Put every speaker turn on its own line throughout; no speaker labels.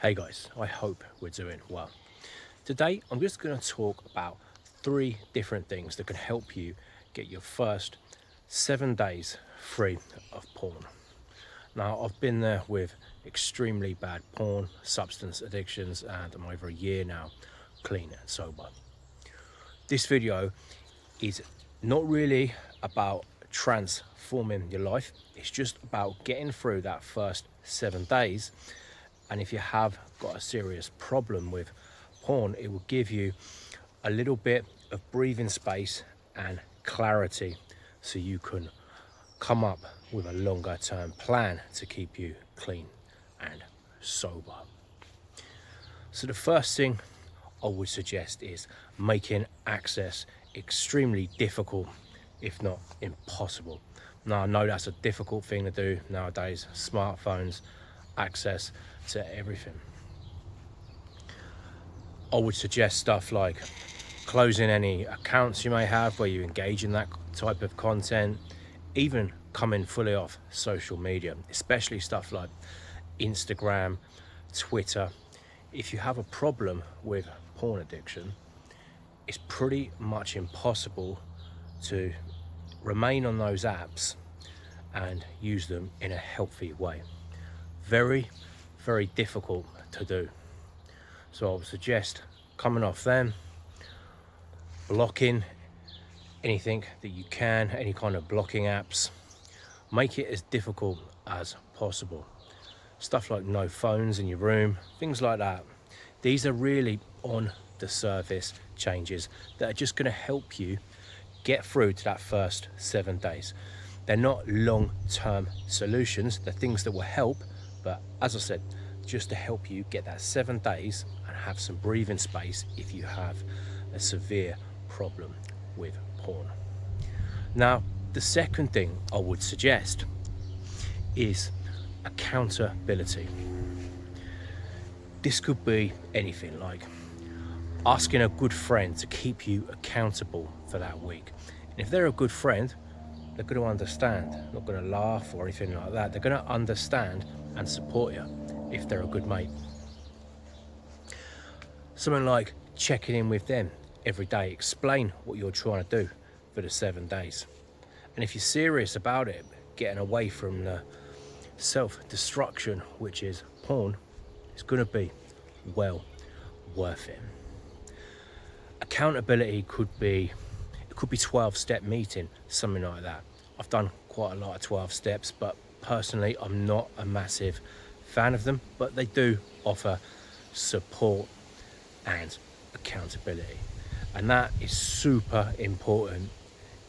Hey guys, I hope we're doing well. Today I'm just going to talk about 3 different things that can help you get your first 7 days free of porn. Now I've been there with extremely bad porn, substance addictions, and I'm over a year now clean and sober. This video is not really about transforming your life, it's just about getting through that first 7 days. And if you have got a serious problem with porn, it will give you a little bit of breathing space and clarity so you can come up with a longer term plan to keep you clean and sober. So the first thing I would suggest is making access extremely difficult, if not impossible. Now I know that's a difficult thing to do nowadays, smartphones, access to everything. I would suggest stuff like closing any accounts you may have where you engage in that type of content, even coming fully off social media, especially stuff like Instagram, Twitter. If you have a problem with porn addiction, it's pretty much impossible to remain on those apps and use them in a healthy way. Very difficult to do. So I would suggest coming off them, blocking anything that you can, any kind of blocking apps. Make it as difficult as possible. Stuff like no phones in your room, things like that. These are really on the surface changes that are just going to help you get through to that first 7 days. They're not long-term solutions, they're things that will help, but as I said, just to help you get that 7 days and have some breathing space if you have a severe problem with porn. Now, the second thing I would suggest is accountability. This could be anything like asking a good friend to keep you accountable for that week. And if they're a good friend, they're going to understand, not going to laugh or anything like that. They're going to understand and support you if they're a good mate. Something like checking in with them every day, explain what you're trying to do for the 7 days. And if you're serious about it, getting away from the self-destruction, which is porn, it's going to be well worth it. Accountability could be 12-step meeting, something like that. I've done quite a lot of 12 steps, but personally I'm not a massive fan of them, but they do offer support and accountability, and that is super important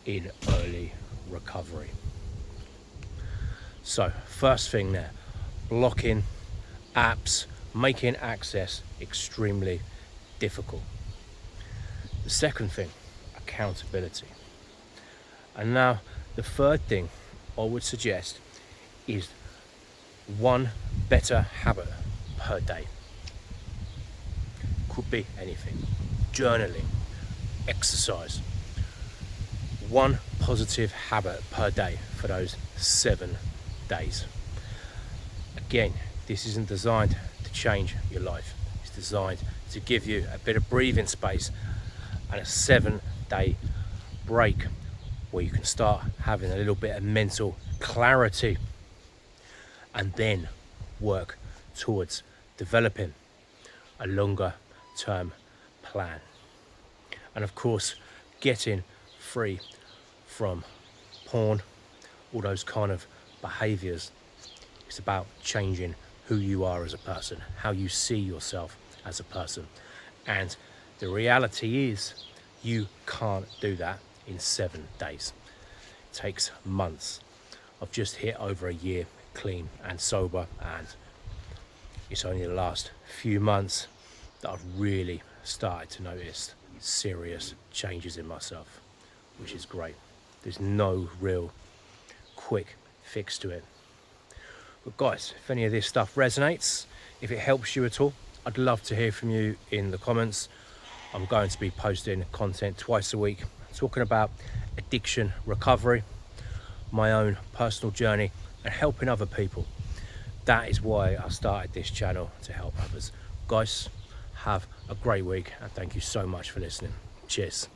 in early recovery. So first thing there, blocking apps, making access extremely difficult. The second thing, accountability. And now the third thing I would suggest is one better habit per day. Could be anything. Journaling, exercise. One positive habit per day for those 7 days. Again, this isn't designed to change your life. It's designed to give you a bit of breathing space and a 7-day break where you can start having a little bit of mental clarity and then work towards developing a longer term plan. And of course, getting free from porn, all those kind of behaviors. It's about changing who you are as a person, how you see yourself as a person. And the reality is you can't do that in 7 days. It takes months. I've just hit over a year clean and sober, and it's only the last few months that I've really started to notice serious changes in myself, which is great. There's no real quick fix to it. But guys, if any of this stuff resonates, if it helps you at all, I'd love to hear from you in the comments. I'm going to be posting content twice a week, talking about addiction recovery, my own personal journey, and helping other people That is why I started this channel, to help others. Guys, have a great week and thank you so much for listening. Cheers.